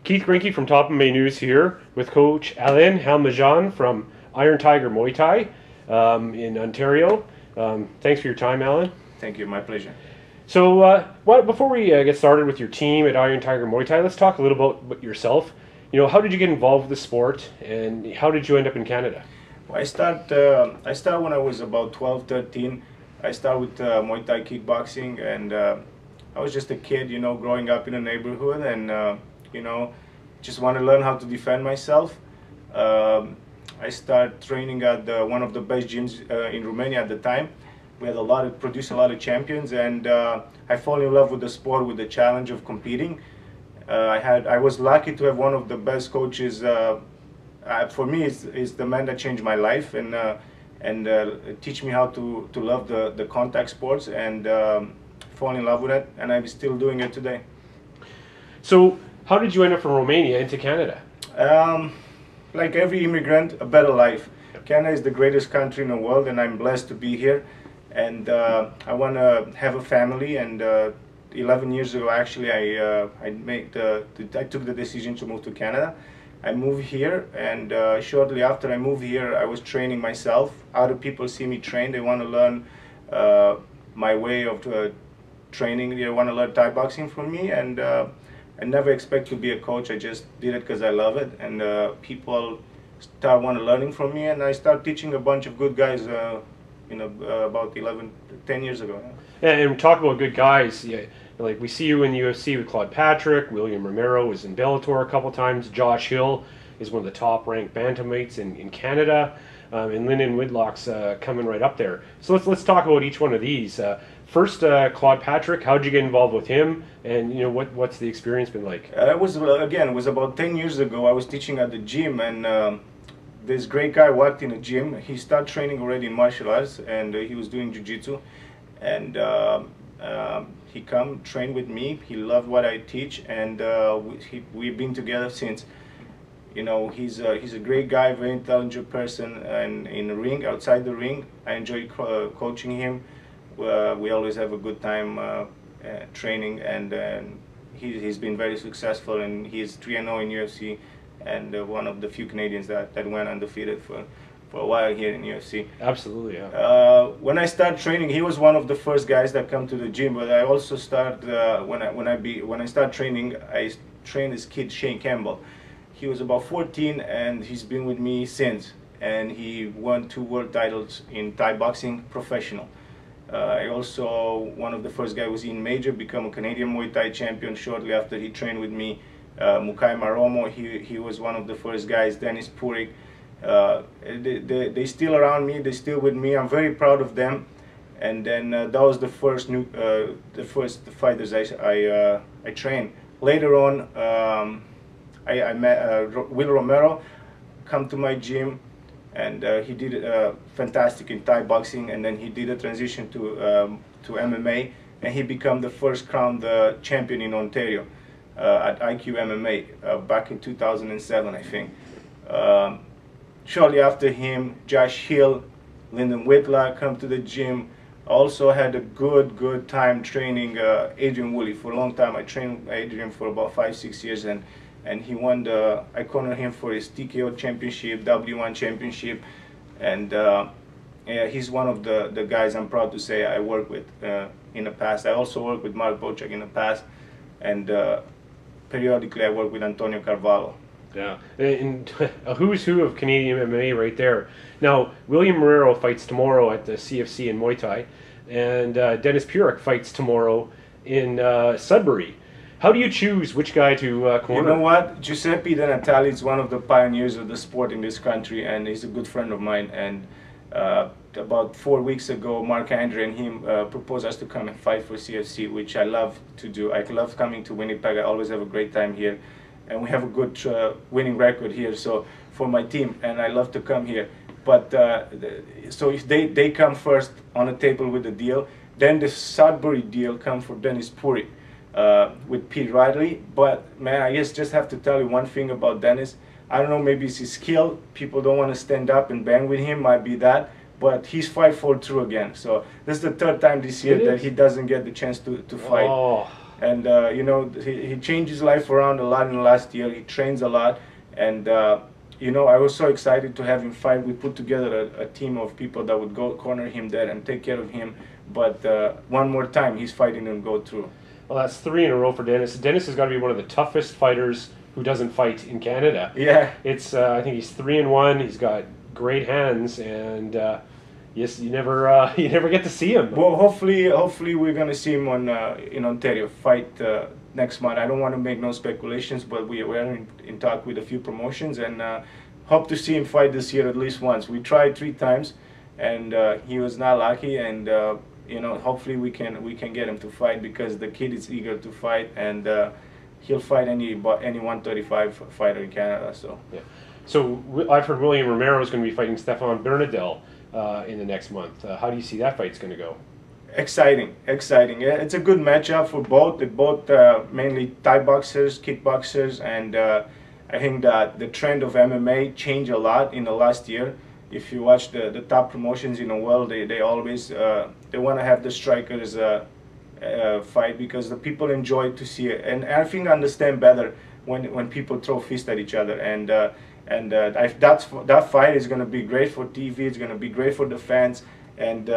Keith Grinke from Top MMA News here with Coach Alin Halmagean from Iron Tiger Muay Thai in Ontario. Thanks for your time, Alin. Thank you, my pleasure. So, before we get started with your team at Iron Tiger Muay Thai, let's talk a little about yourself. You know, how did you get involved with the sport, and how did you end up in Canada? Well, I started when I was about 12, 13. I started with Muay Thai kickboxing, and I was just a kid, you know, growing up in a neighborhood, and you know, just want to learn how to defend myself. I started training at one of the best gyms in Romania at the time. We had produced a lot of champions, and I fell in love with the sport, with the challenge of competing. I was lucky to have one of the best coaches. For me, it's the man that changed my life and teach me how to love the contact sports and fall in love with it, and I'm still doing it today. So, how did you end up from Romania into Canada? Like every immigrant, a better life. Canada is the greatest country in the world, and I'm blessed to be here. And I want to have a family. And 11 years ago, actually, I took the decision to move to Canada. I moved here, and shortly after I moved here, I was training myself. Other people see me train; they want to learn my way of training. They want to learn Thai boxing from me, and I never expect to be a coach. I just did it because I love it, and people start learning from me, and I start teaching a bunch of good guys. About 10 years ago. Yeah, and talk about good guys. Yeah, like we see you in the UFC with Claude Patrick. William Romero was in Bellator a couple times. Josh Hill is one of the top-ranked bantamweights in Canada, and Lyndon Whitlock's coming right up there. So let's talk about each one of these. First, Claude Patrick. How did you get involved with him, and you know what's the experience been like? It was about 10 years ago. I was teaching at the gym, and this great guy walked in the gym. He started training already in martial arts, and he was doing jiu-jitsu, and he come train with me. He loved what I teach, and we've been together since. You know, he's a great guy, very intelligent person, and in the ring, outside the ring, I enjoy coaching him. We always have a good time training, and he's been very successful, and he's 3-0 in UFC, and one of the few Canadians that went undefeated for a while here in UFC. Absolutely, yeah. When I started training, he was one of the first guys that come to the gym. But I also started when I started training, I trained this kid Shane Campbell. He was about 14, and he's been with me since. And he won 2 world titles in Thai boxing professional. I also, one of the first guys was in Major, become a Canadian Muay Thai champion shortly after he trained with me. Mukai Maromo, he was one of the first guys. Dennis Purik, they still around me, they still with me. I'm very proud of them. And then that was the first fighters I trained. Later on, I met Will Romero, come to my gym, and he did fantastic in Thai boxing, and then he did a transition to MMA, and he became the first crowned champion in Ontario. At IQ MMA back in 2007, I think. Shortly after him, Josh Hill, Lyndon Whitlock come to the gym. Also had a good time training Adrian Woolley for a long time. I trained Adrian for about 5-6 years, and he won I cornered him for his TKO championship, W1 championship, and yeah, he's one of the guys I'm proud to say I worked with in the past. I also worked with Mark Bochak in the past, and periodically I work with Antonio Carvalho. Yeah, and a who's who of Canadian MMA right there. Now, William Marrero fights tomorrow at the CFC in Muay Thai, and Dennis Purik fights tomorrow in Sudbury. How do you choose which guy to corner? You know what? Giuseppe De Natale is one of the pioneers of the sport in this country, and he's a good friend of mine. And about 4 weeks ago, Mark Andre and him proposed us to come and fight for CFC, which I love to do. I love coming to Winnipeg. I always have a great time here, and we have a good winning record here. So for my team, and I love to come here. But so if they come first on the table with the deal, then the Sudbury deal comes for Dennis Purik with Pete Riley. But man, I just have to tell you one thing about Dennis. I don't know, maybe it's his skill. People don't want to stand up and bang with him, might be that. But his fight fall through again. So this is the 3rd time this year that he doesn't get the chance to fight. Oh. and you know, he changed his life around a lot in the last year. He trains a lot, and you know, I was so excited to have him fight. We put together a team of people that would go corner him there and take care of him. But one more time, he's fighting and go through. Well, that's 3 in a row for Dennis. Dennis has got to be one of the toughest fighters who doesn't fight in Canada. Yeah. It's I think he's 3-1. He's got great hands, and yes, you never you never get to see him. Well, hopefully we're gonna see him on in Ontario fight next month. I don't want to make no speculations, but we're in talk with a few promotions, and hope to see him fight this year at least once. We tried 3 times, and he was not lucky, and you know, hopefully we can get him to fight, because the kid is eager to fight, and he'll fight any 135 fighter in Canada. So yeah. So I've heard William Romero is going to be fighting Stefan Bernadel in the next month. How do you see that fight's going to go? Exciting. Yeah, it's a good matchup for both. They're both mainly Thai boxers, kickboxers, and I think that the trend of MMA changed a lot in the last year. If you watch the top promotions in the world, they always they want to have the strikers fight, because the people enjoy to see it, and I think understand better when people throw fists at each other, and that fight is going to be great for TV. It's going to be great for the fans, and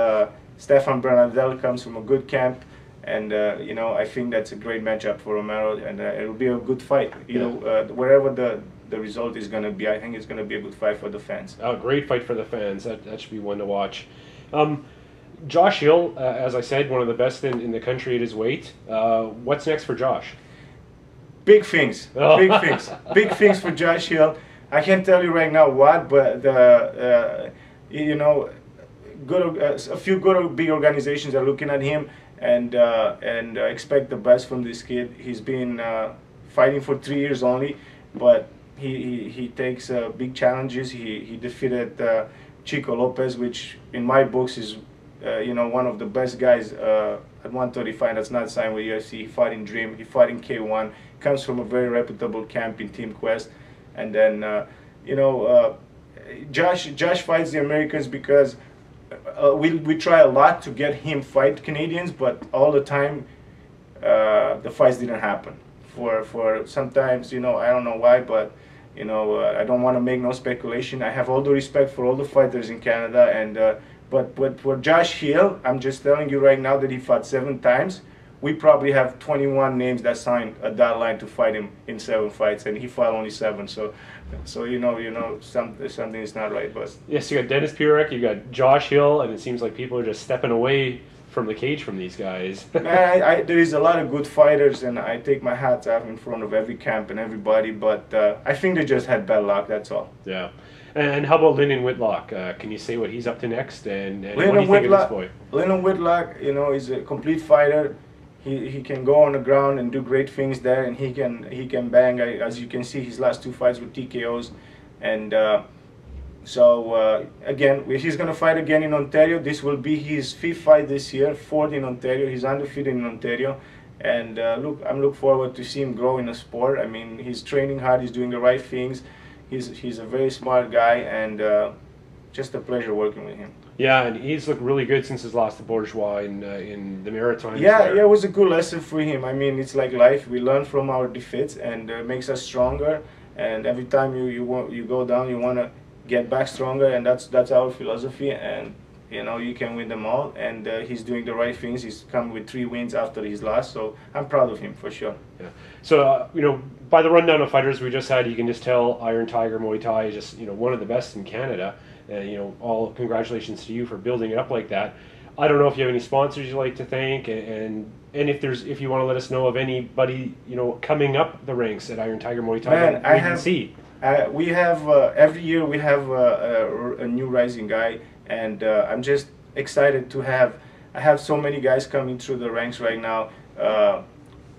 Stefan Bernadel comes from a good camp, and you know, I think that's a great matchup for Romero, and it'll be a good fight. You know, wherever the result is going to be, I think it's going to be a good fight for the fans. Oh, great fight for the fans. That should be one to watch. Josh Hill, as I said, one of the best in the country at his weight. What's next for Josh? Big things. Oh. Big things. Big things for Josh Hill. I can't tell you right now what, but you know, a few good big organizations are looking at him, and expect the best from this kid. He's been fighting for 3 years only, but he takes big challenges. He defeated Chico Lopez, which in my books is you know, one of the best guys at 135 that's not signed with UFC. He fought in Dream. He fought in K1. Comes from a very reputable camp in Team Quest, and then you know, Josh fights the Americans because we try a lot to get him fight Canadians, but all the time the fights didn't happen. For sometimes, you know, I don't know why, but you know, I don't want to make no speculation. I have all the respect for all the fighters in Canada, and but for Josh Hill, I'm just telling you right now that he fought 7 times. We probably have 21 names that signed a dotted line to fight him in 7 fights, and he fought only 7. So you know, something is not right. But yes, you got Dennis Purek, you got Josh Hill, and it seems like people are just stepping away from the cage from these guys. Man, there is a lot of good fighters, and I take my hats off in front of every camp and everybody. But I think they just had bad luck. That's all. Yeah. And how about Lyndon Whitlock? Can you say what he's up to next? And what do you think of this boy? Lyndon Whitlock, you know, is a complete fighter. He can go on the ground and do great things there, and he can bang. As you can see, his last 2 fights were TKOs, and so again, he's gonna fight again in Ontario. This will be his 5th fight this year, 4th in Ontario. He's undefeated in Ontario, and I'm looking forward to see him grow in the sport. I mean, he's training hard. He's doing the right things. He's a very smart guy, and just a pleasure working with him. Yeah, and he's looked really good since his loss to Bourgeois in the Maritimes. Yeah, it was a good lesson for him. I mean, it's like life. We learn from our defeats, and it makes us stronger. And every time you go down, you want to get back stronger, and that's our philosophy. And you know, you can win them all. And he's doing the right things. He's come with 3 wins after his loss, so I'm proud of him for sure. Yeah. So you know, by the rundown of fighters we just had, you can just tell Iron Tiger Muay Thai is just, you know, one of the best in Canada. And you know, all congratulations to you for building it up like that. I don't know if you have any sponsors you'd like to thank, and if you want to let us know of anybody, you know, coming up the ranks at Iron Tiger Muay Thai. Man, I can see. We have every year we have a new rising guy, and I'm just excited to have. I have so many guys coming through the ranks right now.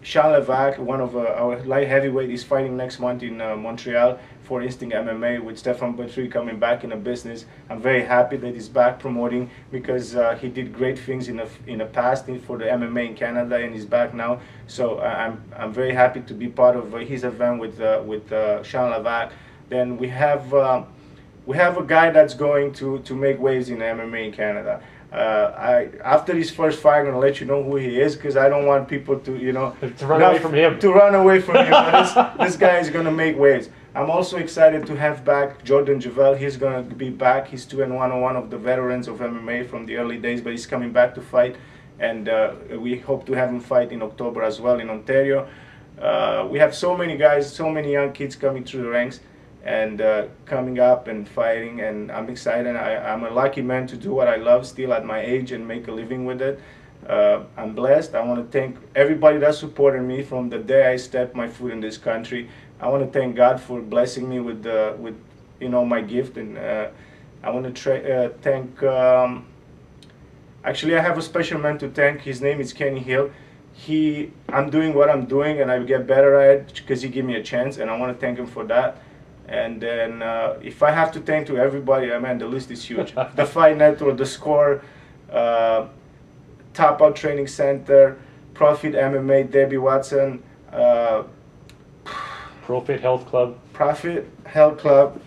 Sean Levac, one of our light heavyweight, is fighting next month in Montreal for Instinct MMA with Stefan Batry coming back in the business. I'm very happy that he's back promoting, because he did great things in the past for the MMA in Canada, and he's back now. So I'm very happy to be part of his event with Sean Levac. Then we have a guy that's going to make waves in MMA in Canada. After his first fight, I'm gonna let you know who he is, because I don't want people to, you know, to run away from him. To run away from him. But this guy is gonna make waves. I'm also excited to have back Jordan Javel. He's gonna be back. He's 2-1 on one of the veterans of MMA from the early days, but he's coming back to fight, and we hope to have him fight in October as well in Ontario. We have so many guys, so many young kids coming through the ranks and coming up and fighting, and I'm excited. I'm a lucky man to do what I love still at my age and make a living with it. I'm blessed. I want to thank everybody that supported me from the day I stepped my foot in this country. I want to thank God for blessing me with you know, my gift, and I want to thank. Actually, I have a special man to thank. His name is Kenny Hill. I'm doing what I'm doing, and I get better at it because he gave me a chance, and I want to thank him for that. And then if I have to thank to everybody, man, the list is huge. The Fight Network, The Score, Top Out Training Center, Profit MMA, Debbie Watson, Profit Health Club. Profit Health Club.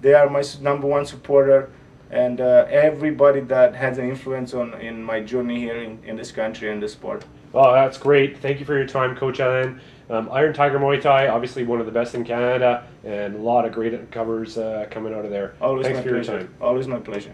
They are my #1 supporter, and everybody that has an influence in my journey here in this country and the sport. Oh, that's great. Thank you for your time, Coach Alin. Iron Tiger Muay Thai, obviously one of the best in Canada, and a lot of great covers coming out of there. Always Thanks my for your pleasure. time. Always my pleasure.